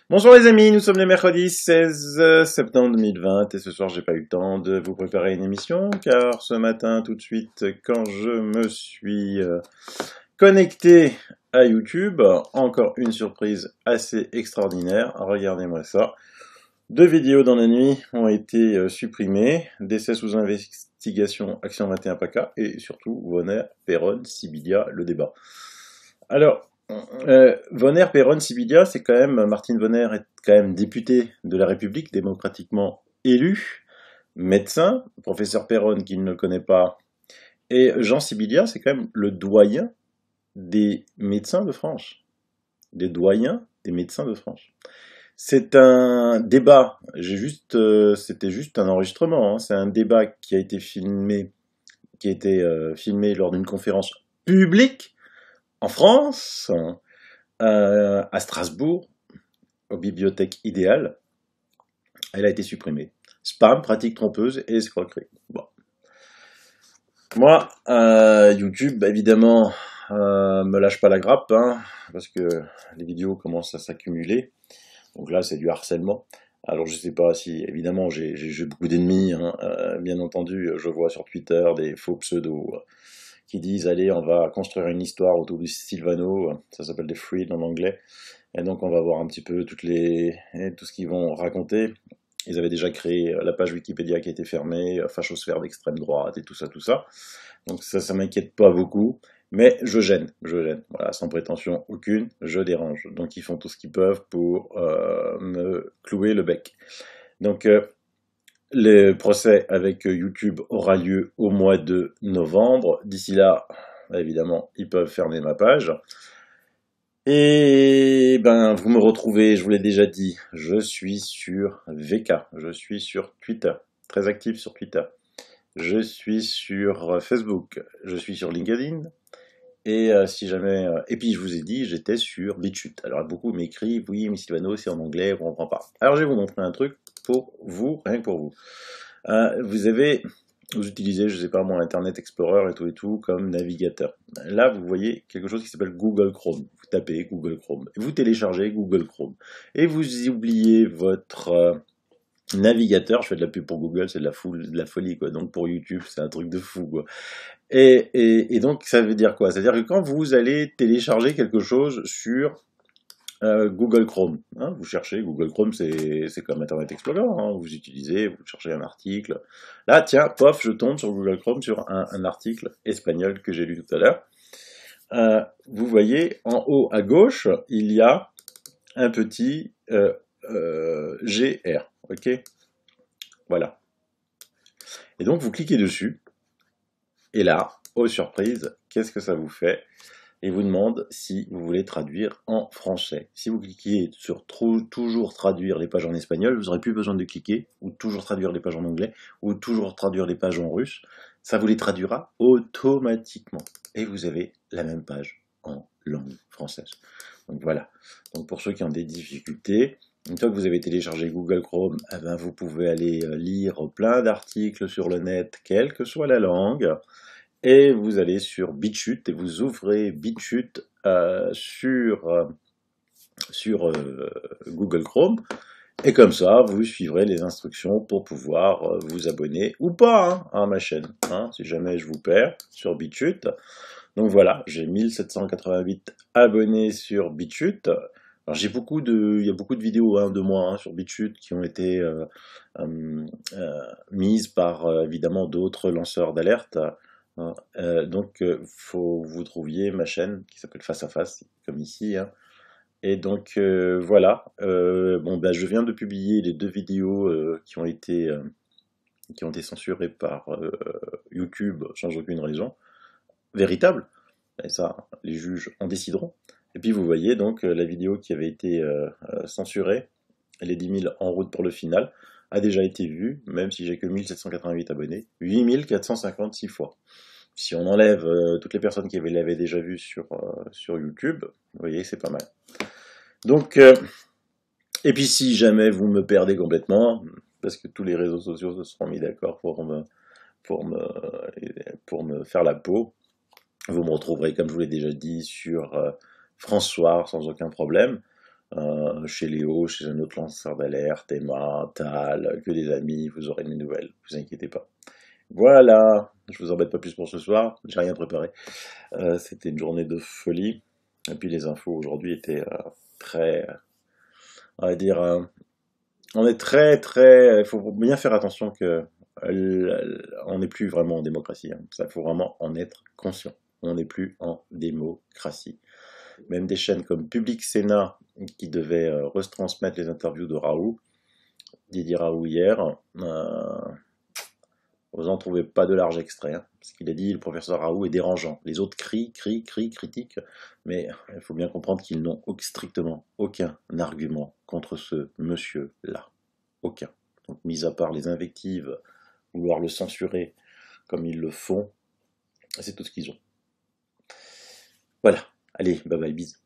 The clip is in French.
Bonjour les amis, nous sommes le mercredi 16 septembre 2020 et ce soir j'ai pas eu le temps de vous préparer une émission car ce matin tout de suite quand je me suis connecté à YouTube, encore une surprise assez extraordinaire, regardez-moi ça. 2 vidéos dans la nuit ont été supprimées, décès sous investigation, Action 21 PACA et surtout Vonner, Perron, Sibilia, le débat. Alors, Vonner, Perron, Sibilia, c'est quand même, Martine Vonner est quand même députée de la République, démocratiquement élue, médecin, professeur Perron qui ne le connaît pas, et Jean Sibilia, c'est quand même le doyen des médecins de France. Des doyens des médecins de France. C'est un débat, c'était juste un enregistrement, hein. C'est un débat qui a été filmé lors d'une conférence publique en France, à Strasbourg, aux bibliothèques idéales. Elle a été supprimée. Spam, pratique trompeuse et escroquerie. Bon. Moi, YouTube, évidemment, me lâche pas la grappe, hein, parce que les vidéos commencent à s'accumuler. Donc là, c'est du harcèlement. Alors, je sais pas si, évidemment, j'ai beaucoup d'ennemis, hein, bien entendu. Je vois sur Twitter des faux pseudos qui disent, allez, on va construire une histoire autour du Sylvano, ça s'appelle des Freed en anglais, et donc on va voir un petit peu tout ce qu'ils vont raconter. Ils avaient déjà créé la page Wikipédia qui a été fermée, fachosphère d'extrême droite et tout ça, Donc ça m'inquiète pas beaucoup, mais je gêne, voilà, sans prétention aucune, je dérange. Donc ils font tout ce qu'ils peuvent pour me clouer le bec. Donc le procès avec YouTube aura lieu au mois de novembre. D'ici là, évidemment, ils peuvent fermer ma page. Et ben, vous me retrouvez, je vous l'ai déjà dit, je suis sur VK, je suis sur Twitter, très actif sur Twitter. Je suis sur Facebook, je suis sur LinkedIn. Et si jamais, et puis je vous ai dit, j'étais sur BitChute. Alors beaucoup m'écrivent, oui, mais Sylvano, c'est en anglais, on ne comprend pas. Alors je vais vous montrer un truc pour vous, rien que pour vous. Vous utilisez, je sais pas moi, Internet Explorer et tout comme navigateur. Là, vous voyez quelque chose qui s'appelle Google Chrome. Vous tapez Google Chrome, vous téléchargez Google Chrome, et vous oubliez votre navigateur. Je fais de la pub pour Google, c'est de la folie, quoi. Donc pour YouTube, c'est un truc de fou, quoi. Et donc, ça veut dire quoi? C'est-à-dire que quand vous allez télécharger quelque chose sur Google Chrome, hein, vous cherchez, Google Chrome, c'est comme Internet Explorer, hein, vous cherchez un article. Là, tiens, pof, je tombe sur Google Chrome sur un article espagnol que j'ai lu tout à l'heure. Vous voyez, en haut à gauche, il y a un petit GR, ok? Voilà. Et donc, vous cliquez dessus. Et là, oh surprise, qu'est-ce que ça vous fait? Il vous demande si vous voulez traduire en français. Si vous cliquez sur toujours traduire les pages en espagnol, vous n'aurez plus besoin de cliquer, ou toujours traduire les pages en anglais, ou toujours traduire les pages en russe. Ça vous les traduira automatiquement. Et vous avez la même page en langue française. Donc voilà. Donc pour ceux qui ont des difficultés, une fois que vous avez téléchargé Google Chrome, eh ben vous pouvez aller lire plein d'articles sur le net, quelle que soit la langue. Et vous allez sur BitChute et vous ouvrez BitChute sur Google Chrome. Et comme ça, vous suivrez les instructions pour pouvoir vous abonner ou pas, hein, à ma chaîne, hein, si jamais je vous perds sur BitChute. Donc voilà, j'ai 1788 abonnés sur BitChute. Alors il y a beaucoup de vidéos, hein, de moi, hein, sur BitChute qui ont été mises par évidemment d'autres lanceurs d'alerte. Donc, faut que vous trouviez ma chaîne qui s'appelle Face à Face, comme ici, hein. Et donc, voilà. Bon, ben, je viens de publier les 2 vidéos qui ont été censurées par YouTube sans aucune raison véritable. Et ça, les juges en décideront. Et puis, vous voyez donc la vidéo qui avait été censurée, les 10 000 en route pour le final, a déjà été vue, même si j'ai que 1788 abonnés, 8456 fois. Si on enlève toutes les personnes qui l'avaient déjà vu sur YouTube, vous voyez, c'est pas mal. Donc, et puis si jamais vous me perdez complètement, parce que tous les réseaux sociaux se seront mis d'accord pour me, pour me faire la peau, vous me retrouverez, comme je vous l'ai déjà dit, sur François sans aucun problème, chez Léo, chez un autre lanceur d'alerte, Emma, Tal, que des amis, vous aurez mes nouvelles, vous inquiétez pas. Voilà, je vous embête pas plus pour ce soir, j'ai rien préparé. C'était une journée de folie, et puis les infos aujourd'hui étaient très, on va dire, on est très, il faut bien faire attention que on n'est plus vraiment en démocratie, hein. Ça, faut vraiment en être conscient. On n'est plus en démocratie. Même des chaînes comme Public Sénat, qui devaient retransmettre les interviews de Raoult, Didier Raoult hier, vous n'en trouvez pas de large extrait, hein. Ce qu'il a dit, le professeur Raoult, est dérangeant. Les autres crient, critiquent, mais il faut bien comprendre qu'ils n'ont strictement aucun argument contre ce monsieur-là. Aucun. Donc, mis à part les invectives, vouloir le censurer comme ils le font, c'est tout ce qu'ils ont. Voilà. Allez, bye bye, bisous.